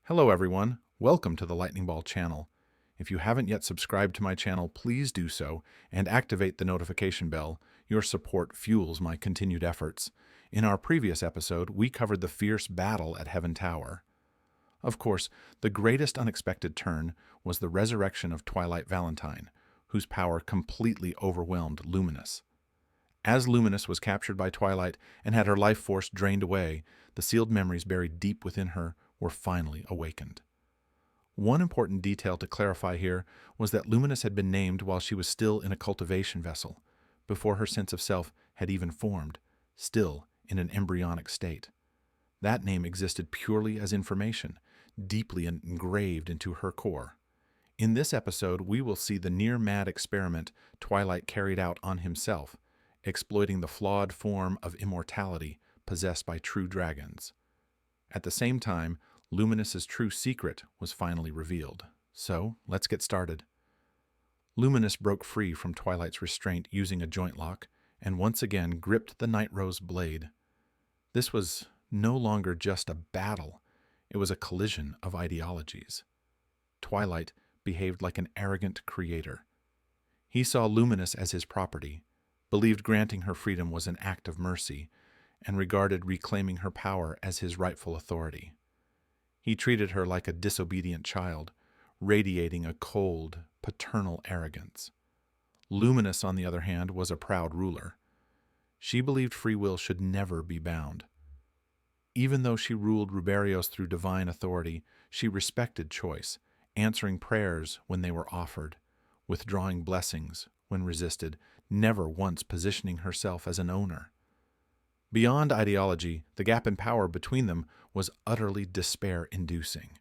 Hello everyone, welcome to the Lightning Ball channel. If you haven't yet subscribed to my channel, please do so and activate the notification bell. Your support fuels my continued efforts. In our previous episode, we covered the fierce battle at Heaven Tower. Of course, the greatest unexpected turn was the resurrection of Twilight Valentine, whose power completely overwhelmed Luminous. As Luminous was captured by Twilight and had her life force drained away, the sealed memories buried deep within her were finally awakened. One important detail to clarify here was that Luminous had been named while she was still in a cultivation vessel, before her sense of self had even formed, still in an embryonic state. That name existed purely as information, deeply engraved into her core. In this episode, we will see the near-mad experiment Twilight carried out on himself, exploiting the flawed form of immortality possessed by true dragons. At the same time, Luminous's true secret was finally revealed. So, let's get started. Luminous broke free from Twilight's restraint using a joint lock, and once again gripped the Night Rose blade. This was no longer just a battle, it was a collision of ideologies. Twilight behaved like an arrogant creator. He saw Luminous as his property, believed granting her freedom was an act of mercy, and regarded reclaiming her power as his rightful authority. He treated her like a disobedient child, radiating a cold, paternal arrogance. Luminous, on the other hand, was a proud ruler. She believed free will should never be bound. Even though she ruled Ruberios through divine authority, she respected choice, answering prayers when they were offered, withdrawing blessings when resisted, never once positioning herself as an owner. Beyond ideology, the gap in power between them was utterly despair-inducing.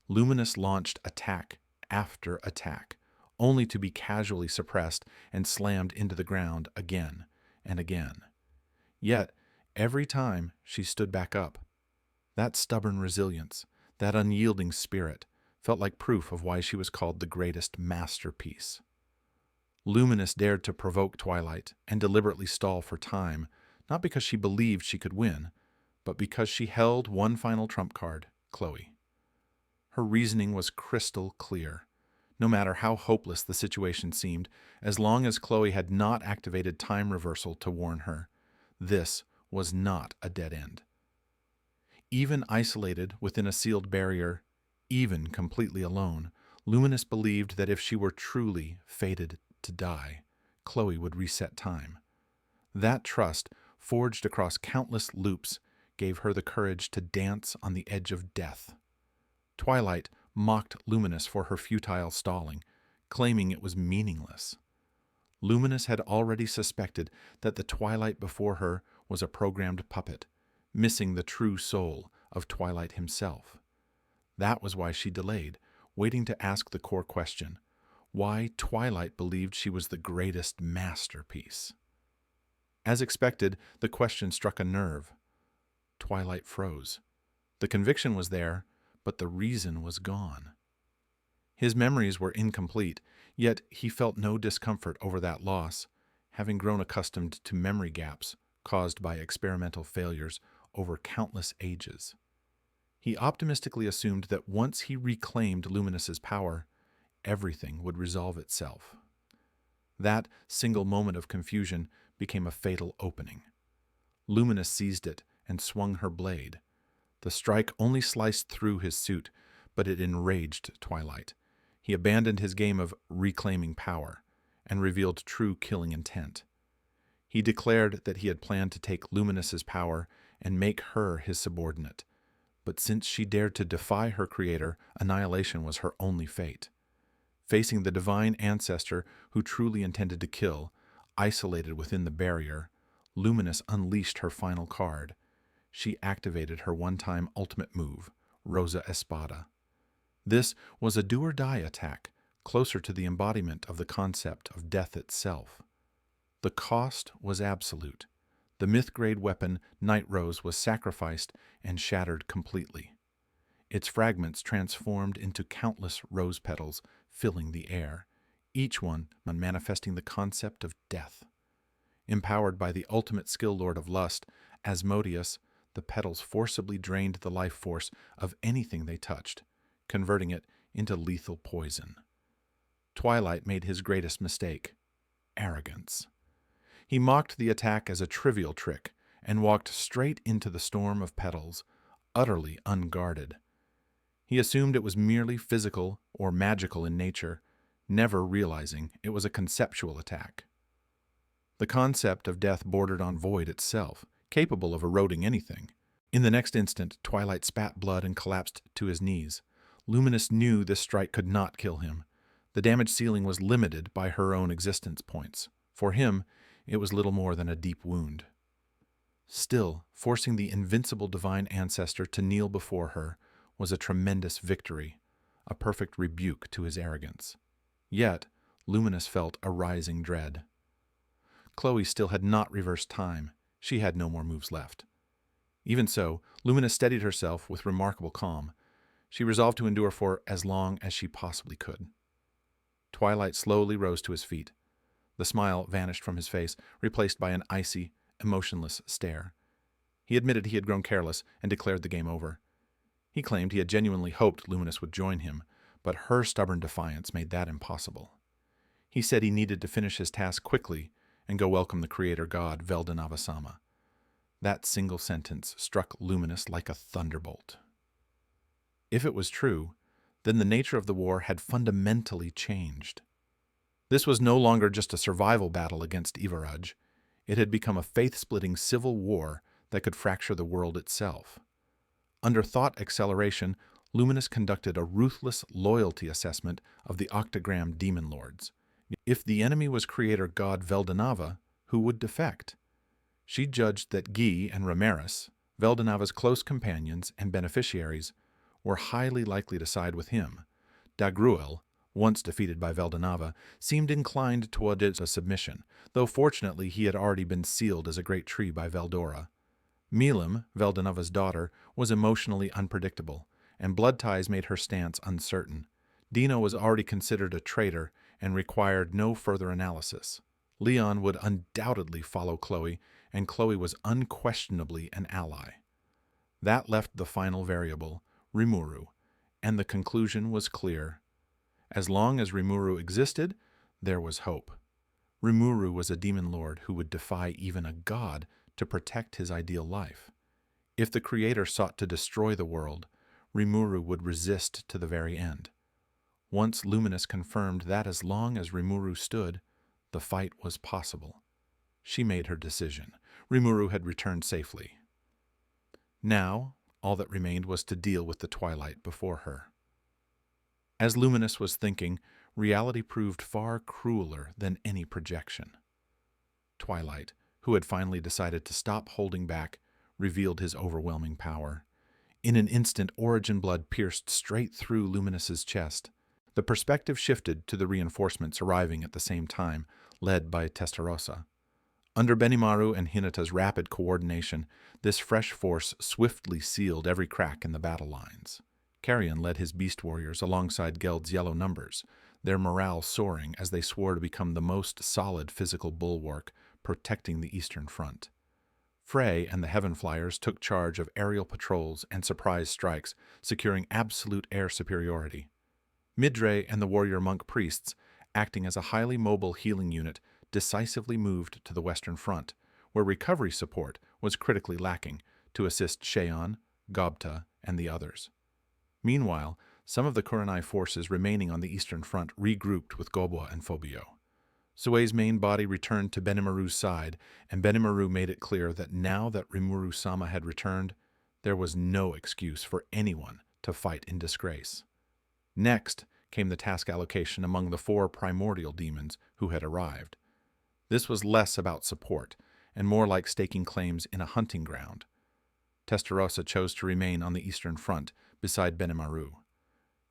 Luminous launched attack after attack, only to be casually suppressed and slammed into the ground again and again. Yet, every time she stood back up. That stubborn resilience, that unyielding spirit, felt like proof of why she was called the greatest masterpiece. Luminous dared to provoke Twilight and deliberately stall for time, not because she believed she could win, but because she held one final trump card, Chloe. Her reasoning was crystal clear. No matter how hopeless the situation seemed, as long as Chloe had not activated time reversal to warn her, this was not a dead end. Even isolated within a sealed barrier, even completely alone, Luminous believed that if she were truly fated to die, Chloe would reset time. That trust, forged across countless loops, gave her the courage to dance on the edge of death. Twilight mocked Luminous for her futile stalling, claiming it was meaningless. Luminous had already suspected that the Twilight before her was a programmed puppet, missing the true soul of Twilight himself. That was why she delayed, waiting to ask the core question, why Twilight believed she was the greatest masterpiece. As expected, the question struck a nerve. Twilight froze. The conviction was there, but the reason was gone. His memories were incomplete, yet he felt no discomfort over that loss, having grown accustomed to memory gaps caused by experimental failures over countless ages. He optimistically assumed that once he reclaimed Luminous's power, everything would resolve itself. That single moment of confusion became a fatal opening. Luminous seized it and swung her blade. The strike only sliced through his suit, but it enraged Twilight. He abandoned his game of reclaiming power and revealed true killing intent. He declared that he had planned to take Luminous's power and make her his subordinate, but since she dared to defy her creator, annihilation was her only fate. Facing the Divine Ancestor who truly intended to kill, isolated within the barrier, Luminous unleashed her final card. She activated her one-time ultimate move, Rosa Espada. This was a do-or-die attack, closer to the embodiment of the concept of death itself. The cost was absolute. The myth-grade weapon Night Rose was sacrificed and shattered completely. Its fragments transformed into countless rose petals, filling the air, each one manifesting the concept of death. Empowered by the ultimate skill lord of lust, Asmodeus, the petals forcibly drained the life force of anything they touched, converting it into lethal poison. Twilight made his greatest mistake: arrogance. He mocked the attack as a trivial trick and walked straight into the storm of petals, utterly unguarded. He assumed it was merely physical or magical in nature, never realizing it was a conceptual attack. The concept of death bordered on void itself, capable of eroding anything. In the next instant, Twilight spat blood and collapsed to his knees. Luminous knew this strike could not kill him. The damage ceiling was limited by her own existence points. For him, it was little more than a deep wound. Still, forcing the invincible Divine Ancestor to kneel before her was a tremendous victory, a perfect rebuke to his arrogance. Yet, Luminous felt a rising dread. Chloe still had not reversed time. She had no more moves left. Even so, Luminous steadied herself with remarkable calm. She resolved to endure for as long as she possibly could. Twilight slowly rose to his feet. The smile vanished from his face, replaced by an icy, emotionless stare. He admitted he had grown careless and declared the game over. He claimed he had genuinely hoped Luminous would join him, but her stubborn defiance made that impossible. He said he needed to finish his task quickly and go welcome the creator god Veldanava-sama. That single sentence struck Luminous like a thunderbolt. If it was true, then the nature of the war had fundamentally changed. This was no longer just a survival battle against Ivaraj. It had become a faith-splitting civil war that could fracture the world itself. Under thought acceleration, Luminous conducted a ruthless loyalty assessment of the Octagram Demon Lords. If the enemy was creator god Veldanava, who would defect? She judged that Guy and Ramirez, Veldanava's close companions and beneficiaries, were highly likely to side with him. Dagruel, once defeated by Veldanava, seemed inclined toward a submission, though fortunately he had already been sealed as a great tree by Veldora. Milim, Veldanava's daughter, was emotionally unpredictable, and blood ties made her stance uncertain. Dino was already considered a traitor and required no further analysis. Leon would undoubtedly follow Chloe, and Chloe was unquestionably an ally. That left the final variable, Rimuru, and the conclusion was clear. As long as Rimuru existed, there was hope. Rimuru was a demon lord who would defy even a god to protect his ideal life. If the creator sought to destroy the world, Rimuru would resist to the very end. Once Luminous confirmed that as long as Rimuru stood, the fight was possible. She made her decision. Rimuru had returned safely. Now, all that remained was to deal with the twilight before her. As Luminous was thinking, reality proved far crueler than any projection. Twilight, who had finally decided to stop holding back, revealed his overwhelming power. In an instant, origin blood pierced straight through Luminous's chest. The perspective shifted to the reinforcements arriving at the same time, led by Testarossa. Under Benimaru and Hinata's rapid coordination, this fresh force swiftly sealed every crack in the battle lines. Carrion led his beast warriors alongside Geld's yellow numbers, their morale soaring as they swore to become the most solid physical bulwark protecting the Eastern Front. Frey and the Heaven Flyers took charge of aerial patrols and surprise strikes, securing absolute air superiority. Midre and the warrior monk priests, acting as a highly mobile healing unit, decisively moved to the Western Front, where recovery support was critically lacking, to assist Sheon, Gobta, and the others. Meanwhile, some of the Kurenai forces remaining on the Eastern Front regrouped with Gobwa and Phobio. Sue's main body returned to Benimaru's side, and Benimaru made it clear that now that Rimuru-sama had returned, there was no excuse for anyone to fight in disgrace. Next came the task allocation among the 4 primordial demons who had arrived. This was less about support, and more like staking claims in a hunting ground. Testarossa chose to remain on the Eastern Front beside Benimaru.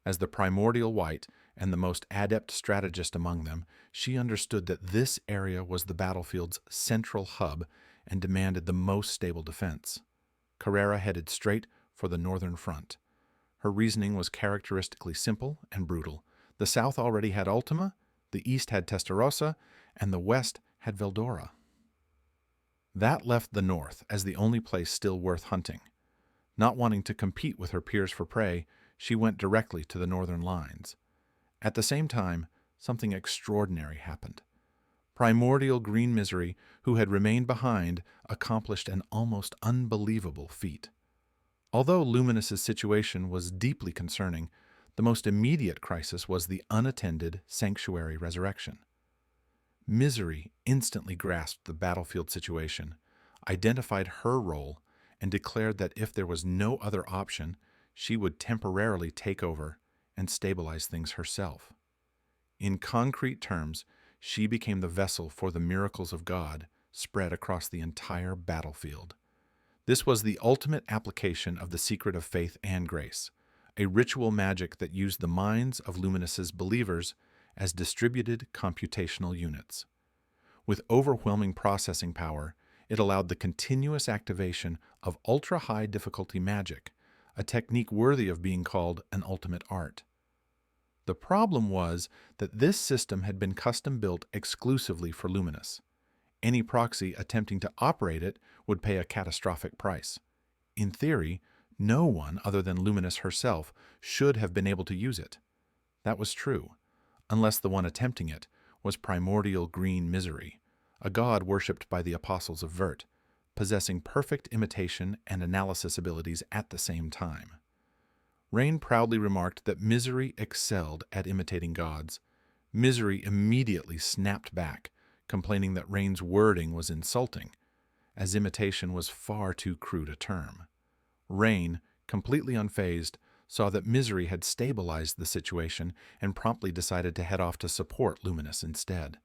As the primordial white and the most adept strategist among them, she understood that this area was the battlefield's central hub and demanded the most stable defense. Carrera headed straight for the Northern Front. Her reasoning was characteristically simple and brutal. The South already had Ultima, the East had Testarossa, and the West had Veldora. That left the north as the only place still worth hunting. Not wanting to compete with her peers for prey, she went directly to the northern lines. At the same time, something extraordinary happened. Primordial green misery, who had remained behind, accomplished an almost unbelievable feat. Although Luminous's situation was deeply concerning, the most immediate crisis was the unattended sanctuary resurrection. Misery instantly grasped the battlefield situation, identified her role, and declared that if there was no other option, she would temporarily take over and stabilize things herself. In concrete terms, she became the vessel for the miracles of God spread across the entire battlefield. This was the ultimate application of the secret of faith and grace, a ritual magic that used the minds of Luminous's believers as distributed computational units. With overwhelming processing power, it allowed the continuous activation of ultra-high difficulty magic, a technique worthy of being called an ultimate art. The problem was that this system had been custom-built exclusively for Luminous. Any proxy attempting to operate it would pay a catastrophic price. In theory, no one other than Luminous herself should have been able to use it. That was true, unless the one attempting it was primordial green misery, a god worshipped by the apostles of Vert, possessing perfect imitation and analysis abilities at the same time. Rain proudly remarked that misery excelled at imitating gods. Misery immediately snapped back, complaining that Rain's wording was insulting, as imitation was far too crude a term. Rain, completely unfazed, saw that Misery had stabilized the situation and promptly decided to head off to support Luminous instead.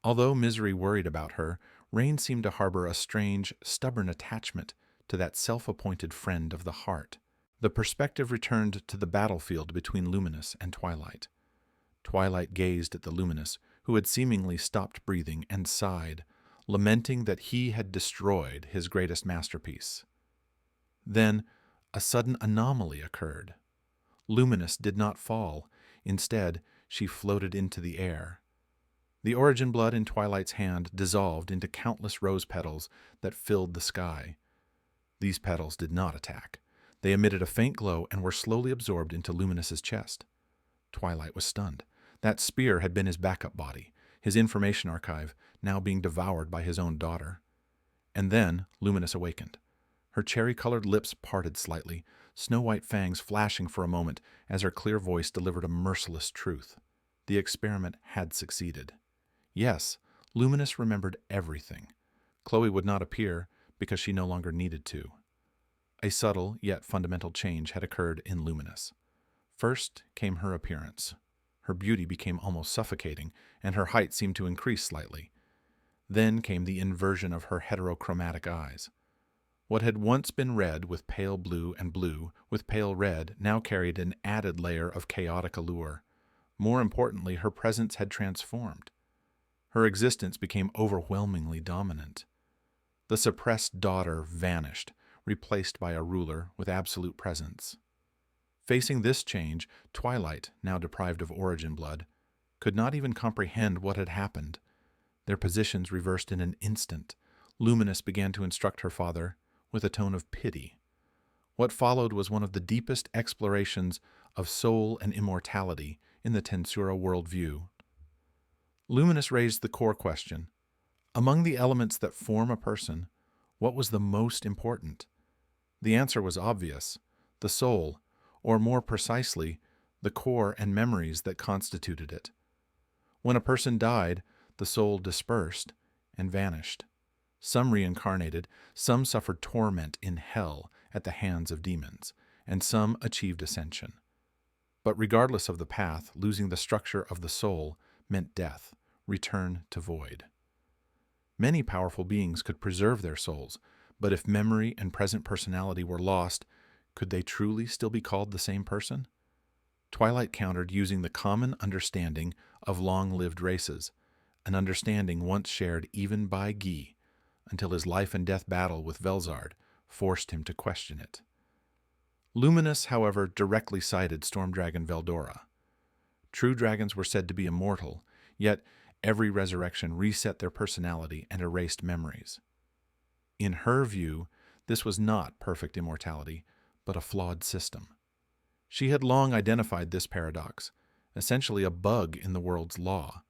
Although Misery worried about her, Rain seemed to harbor a strange, stubborn attachment to that self-appointed friend of the heart. The perspective returned to the battlefield between Luminous and Twilight. Twilight gazed at the Luminous, who had seemingly stopped breathing, and sighed, lamenting that he had destroyed his greatest masterpiece. Then, a sudden anomaly occurred. Luminous did not fall. Instead, she floated into the air. The origin blood in Twilight's hand dissolved into countless rose petals that filled the sky. These petals did not attack. They emitted a faint glow and were slowly absorbed into Luminous's chest. Twilight was stunned. That spear had been his backup body, his information archive, now being devoured by his own daughter. And then Luminous awakened. Her cherry-colored lips parted slightly, snow-white fangs flashing for a moment as her clear voice delivered a merciless truth. The experiment had succeeded. Yes, Luminous remembered everything. Chloe would not appear because she no longer needed to. A subtle yet fundamental change had occurred in Luminous. First came her appearance. Her beauty became almost suffocating, and her height seemed to increase slightly. Then came the inversion of her heterochromatic eyes. What had once been red with pale blue and blue with pale red now carried an added layer of chaotic allure. More importantly, her presence had transformed. Her existence became overwhelmingly dominant. The suppressed daughter vanished, replaced by a ruler with absolute presence. Facing this change, Twilight, now deprived of origin blood, could not even comprehend what had happened. Their positions reversed in an instant. Luminous began to instruct her father with a tone of pity. What followed was one of the deepest explorations of soul and immortality in the TenSura worldview. Luminous raised the core question. Among the elements that form a person, what was the most important? The answer was obvious: the soul, or more precisely, the core and memories that constituted it. When a person died, the soul dispersed and vanished. Some reincarnated, some suffered torment in hell at the hands of demons, and some achieved ascension. But regardless of the path, losing the structure of the soul meant death, return to void. Many powerful beings could preserve their souls, but if memory and present personality were lost, could they truly still be called the same person? Twilight countered using the common understanding of long-lived races, an understanding once shared even by Guy, until his life and death battle with Velzard forced him to question it. Luminous, however, directly cited storm dragon Veldora. True dragons were said to be immortal, yet every resurrection reset their personality and erased memories. In her view, this was not perfect immortality, but a flawed system. She had long identified this paradox, essentially a bug in the world's law.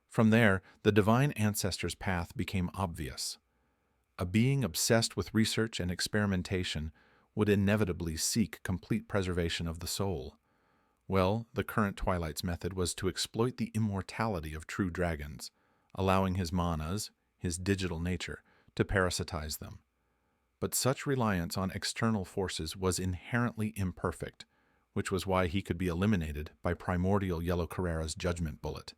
From there, the Divine Ancestor's path became obvious. A being obsessed with research and experimentation would inevitably seek complete preservation of the soul. Well, the current Twilight's method was to exploit the immortality of true dragons, allowing his manas, his digital nature, to parasitize them. But such reliance on external forces was inherently imperfect, which was why he could be eliminated by primordial Yellow Carrera's judgment bullet.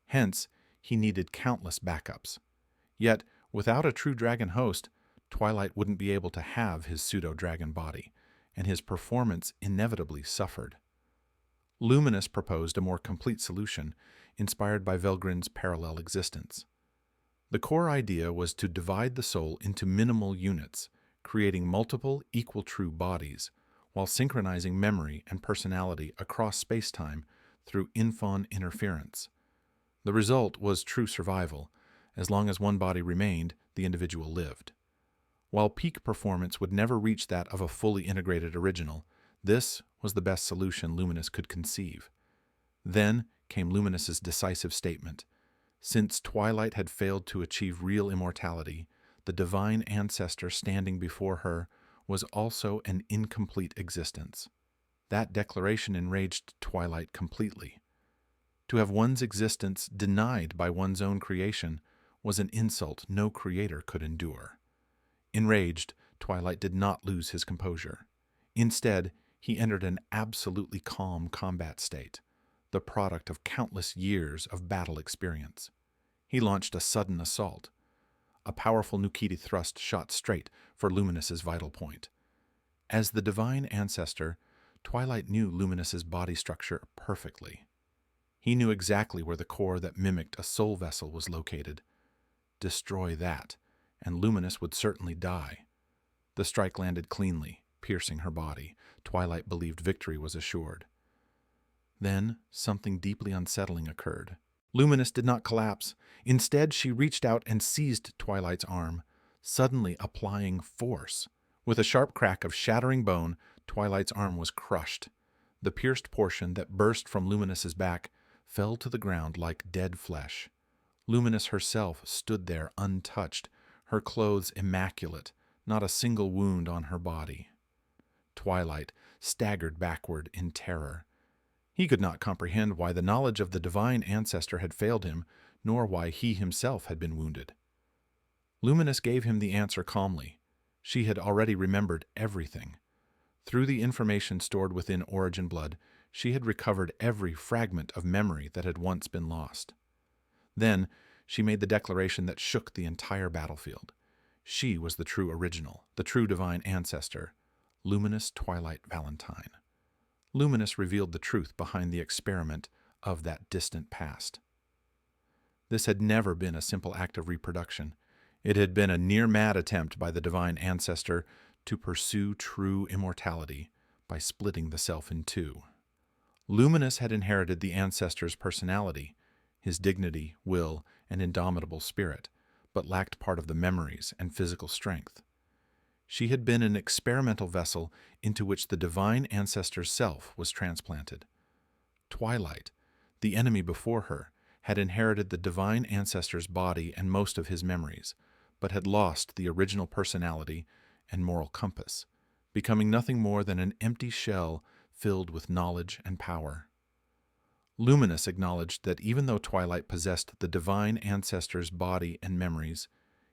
Hence, he needed countless backups. Yet, without a true dragon host, Twilight wouldn't be able to have his pseudo-dragon body, and his performance inevitably suffered. Luminous proposed a more complete solution, inspired by Velgrin's parallel existence. The core idea was to divide the soul into minimal units, creating multiple equal true bodies, while synchronizing memory and personality across space-time through infon interference. The result was true survival. As long as one body remained, the individual lived. While peak performance would never reach that of a fully integrated original, this was the best solution Luminous could conceive. Then came Luminous's decisive statement. Since Twilight had failed to achieve real immortality, the Divine Ancestor standing before her was also an incomplete existence. That declaration enraged Twilight completely. To have one's existence denied by one's own creation was an insult no creator could endure. Enraged, Twilight did not lose his composure. Instead, he entered an absolutely calm combat state, the product of countless years of battle experience. He launched a sudden assault. A powerful Nukiti thrust shot straight for Luminous's vital point. As the Divine Ancestor, Twilight knew Luminous's body structure perfectly. He knew exactly where the core that mimicked a soul vessel was located. Destroy that, and Luminous would certainly die. The strike landed cleanly, piercing her body. Twilight believed victory was assured. Then, something deeply unsettling occurred. Luminous did not collapse. Instead, she reached out and seized Twilight's arm, suddenly applying force. With a sharp crack of shattering bone, Twilight's arm was crushed. The pierced portion that burst from Luminous's back fell to the ground like dead flesh. Luminous herself stood there untouched, her clothes immaculate, not a single wound on her body. Twilight staggered backward in terror. He could not comprehend why the knowledge of the Divine Ancestor had failed him, nor why he himself had been wounded. Luminous gave him the answer calmly. She had already remembered everything. Through the information stored within Origin Blood, she had recovered every fragment of memory that had once been lost. Then, she made the declaration that shook the entire battlefield. She was the true original, the true Divine Ancestor, Luminous Twilight Valentine. Luminous revealed the truth behind the experiment of that distant past. This had never been a simple act of reproduction. It had been a near-mad attempt by the Divine Ancestor to pursue true immortality by splitting the self in two. Luminous had inherited the Ancestor's personality, his dignity, will, and indomitable spirit, but lacked part of the memories and physical strength. She had been an experimental vessel into which the Divine Ancestor's self was transplanted. Twilight, the enemy before her, had inherited the Divine Ancestor's body and most of his memories, but had lost the original personality and moral compass, becoming nothing more than an empty shell filled with knowledge and power. Luminous acknowledged that even though Twilight possessed the Divine Ancestor's body and memories,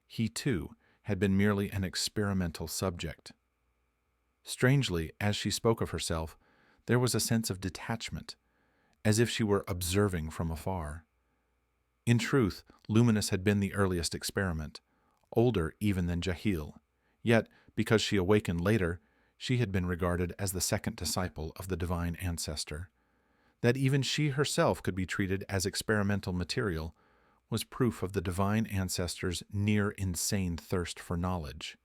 he too had been merely an experimental subject. Strangely, as she spoke of herself, there was a sense of detachment, as if she were observing from afar. In truth, Luminous had been the earliest experiment, older even than Jahil, yet, because she awakened later, she had been regarded as the second disciple of the Divine Ancestor. That even she herself could be treated as experimental material was proof of the Divine Ancestor's near-insane thirst for knowledge.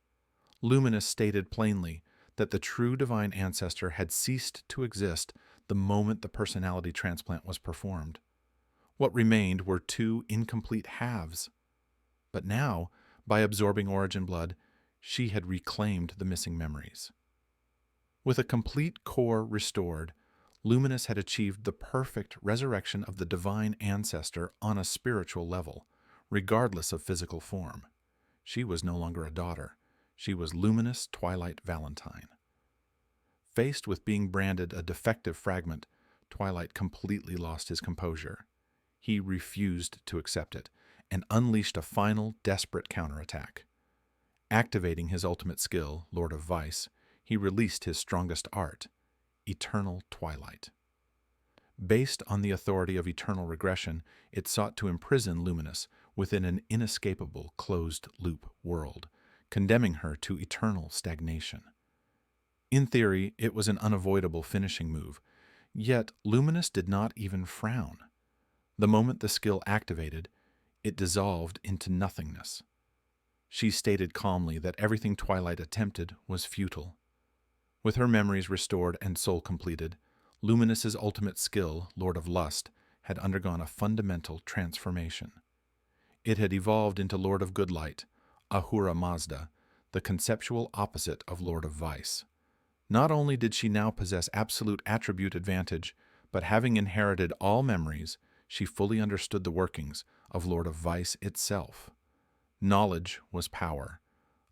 Luminous stated plainly that the true Divine Ancestor had ceased to exist the moment the personality transplant was performed. What remained were two incomplete halves. But now, by absorbing Origin Blood, She had reclaimed the missing memories. With a complete core restored, Luminous had achieved the perfect resurrection of the Divine Ancestor on a spiritual level, regardless of physical form. She was no longer a daughter. She was Luminous Twilight Valentine. Faced with being branded a defective fragment, Twilight completely lost his composure. He refused to accept it and unleashed a final, desperate counterattack. Activating his ultimate skill, Lord of Vice, he released his strongest art, Eternal Twilight. Based on the authority of eternal regression, it sought to imprison Luminous within an inescapable closed-loop world, condemning her to eternal stagnation. In theory, it was an unavoidable finishing move, yet Luminous did not even frown. The moment the skill activated, it dissolved into nothingness. She stated calmly that everything Twilight attempted was futile. With her memories restored and soul completed, Luminous's ultimate skill, Lord of Lust, had undergone a fundamental transformation. It had evolved into Lord of Good Light, Ahura Mazda, the conceptual opposite of Lord of Vice. Not only did she now possess absolute attribute advantage, but having inherited all memories, she fully understood the workings of Lord of Vice itself. Knowledge was power.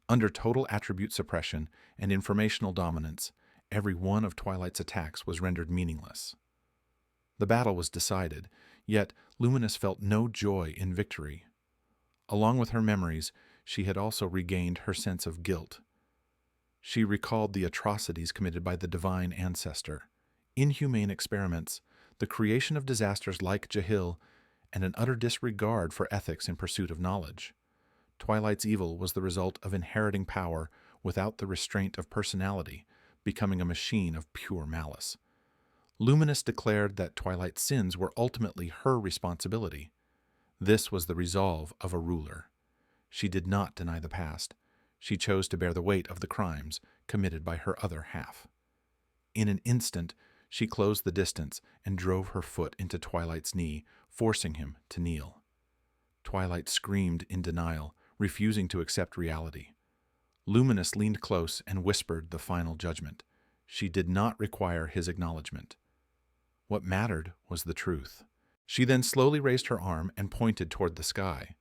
Under total attribute suppression and informational dominance, every one of Twilight's attacks was rendered meaningless. The battle was decided, yet Luminous felt no joy in victory. Along with her memories, she had also regained her sense of guilt. She recalled the atrocities committed by the Divine Ancestor, inhumane experiments, the creation of disasters like Jahil, and an utter disregard for ethics in pursuit of knowledge. Twilight's evil was the result of inheriting power without the restraint of personality, becoming a machine of pure malice. Luminous declared that Twilight's sins were ultimately her responsibility. This was the resolve of a ruler. She did not deny the past. She chose to bear the weight of the crimes committed by her other half. In an instant, she closed the distance and drove her foot into Twilight's knee, forcing him to kneel. Twilight screamed in denial, refusing to accept reality. Luminous leaned close and whispered the final judgment. She did not require his acknowledgement. What mattered was the truth. She then slowly raised her arm and pointed toward the sky.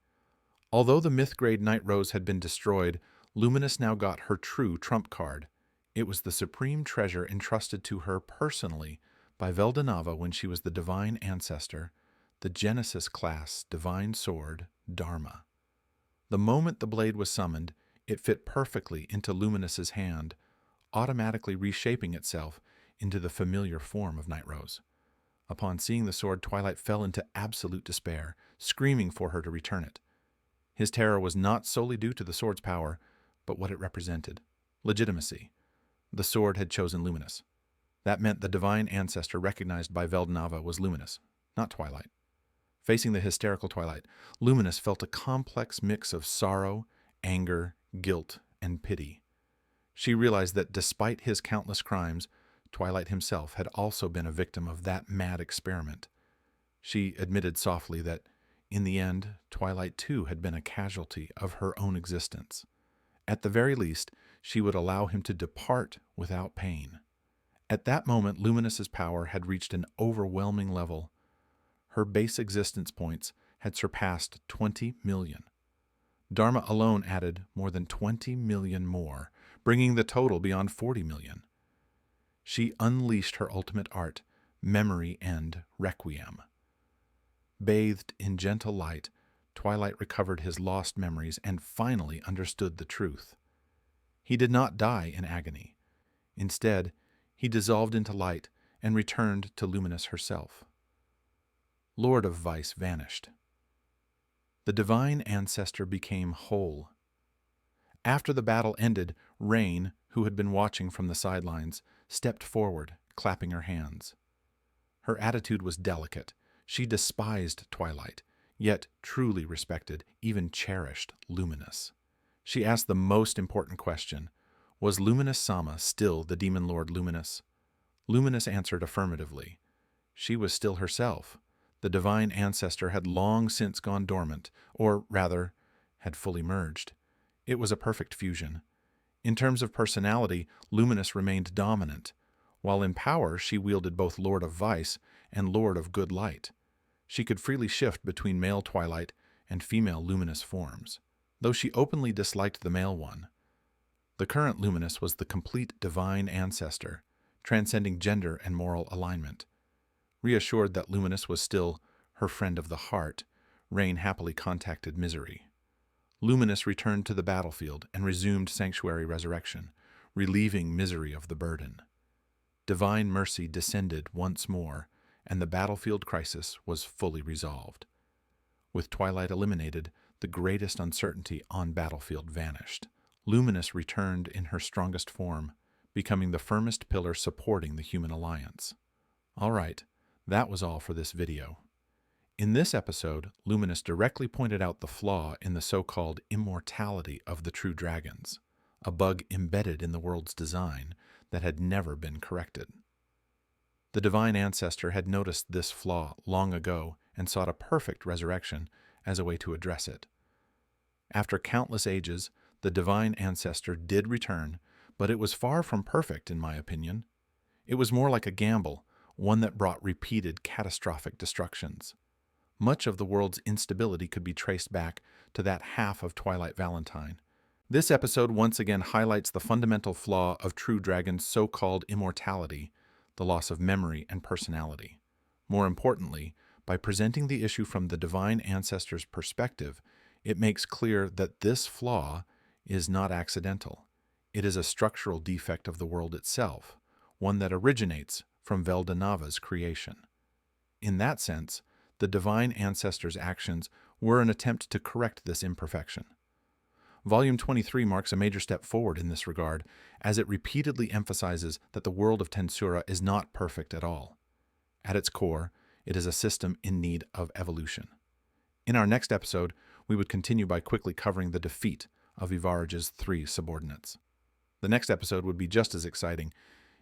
Although the myth-grade Night Rose had been destroyed, Luminous now got her true trump card. It was the supreme treasure entrusted to her personally by Veldanava when she was the Divine Ancestor, the Genesis-class Divine Sword, Dharma. The moment the blade was summoned, it fit perfectly into Luminous's hand, automatically reshaping itself into the familiar form of Night Rose. Upon seeing the sword, Twilight fell into absolute despair, screaming for her to return it. His terror was not solely due to the sword's power, but what it represented: legitimacy. The sword had chosen Luminous. That meant the Divine Ancestor recognized by Veldanava was Luminous, not Twilight. Facing the hysterical Twilight, Luminous felt a complex mix of sorrow, anger, guilt, and pity. She realized that despite his countless crimes, Twilight himself had also been a victim of that mad experiment. She admitted softly that, in the end, Twilight too had been a casualty of her own existence. At the very least, she would allow him to depart without pain. At that moment, Luminous's power had reached an overwhelming level. Her base existence points had surpassed 20 million. Dharma alone added more than 20 million more, bringing the total beyond 40 million. She unleashed her ultimate art, Memory and Requiem. Bathed in gentle light, Twilight recovered his lost memories and finally understood the truth. He did not die in agony. Instead, he dissolved into light and returned to Luminous herself. Lord of Vice vanished. The Divine Ancestor became whole. After the battle ended, Rain, who had been watching from the sidelines, stepped forward, clapping her hands. Her attitude was delicate. She despised Twilight, yet truly respected, even cherished Luminous. She asked the most important question: was Luminous Sama still the Demon Lord Luminous? Luminous answered affirmatively. She was still herself. The Divine Ancestor had long since gone dormant, or rather, had fully merged. It was a perfect fusion. In terms of personality, Luminous remained dominant, while in power she wielded both Lord of Vice and Lord of Good Light. She could freely shift between male Twilight and female Luminous forms, though she openly disliked the male one. The current Luminous was the complete Divine Ancestor, transcending gender and moral alignment. Reassured that Luminous was still her friend of the heart, Rain happily contacted Misery. Luminous returned to the battlefield and resumed Sanctuary Resurrection, relieving Misery of the burden. Divine Mercy descended once more, and the battlefield crisis was fully resolved. With Twilight eliminated, the greatest uncertainty on battlefield vanished. Luminous returned in her strongest form, becoming the firmest pillar supporting the human alliance. All right, that was all for this video. In this episode, Luminous directly pointed out the flaw in the so-called immortality of the true dragons, a bug embedded in the world's design that had never been corrected. The Divine Ancestor had noticed this flaw long ago and sought a perfect resurrection as a way to address it. After countless ages, the Divine Ancestor did return, but it was far from perfect in my opinion. It was more like a gamble, one that brought repeated catastrophic destructions. Much of the world's instability could be traced back to that half of Twilight Valentine. This episode once again highlights the fundamental flaw of true dragons' so-called immortality, the loss of memory and personality. More importantly, by presenting the issue from the Divine Ancestor's perspective, it makes clear that this flaw is not accidental. It is a structural defect of the world itself, one that originates from Veldanava's creation. In that sense, the Divine Ancestor's actions were an attempt to correct this imperfection. Volume 23 marks a major step forward in this regard, as it repeatedly emphasizes that the world of TenSura is not perfect at all. At its core, it is a system in need of evolution. In our next episode, we would continue by quickly covering the defeat of Ivarage's 3 subordinates. The next episode would be just as exciting.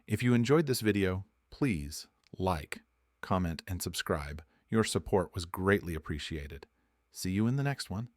If you enjoyed this video, please like, comment, and subscribe. Your support was greatly appreciated. See you in the next one.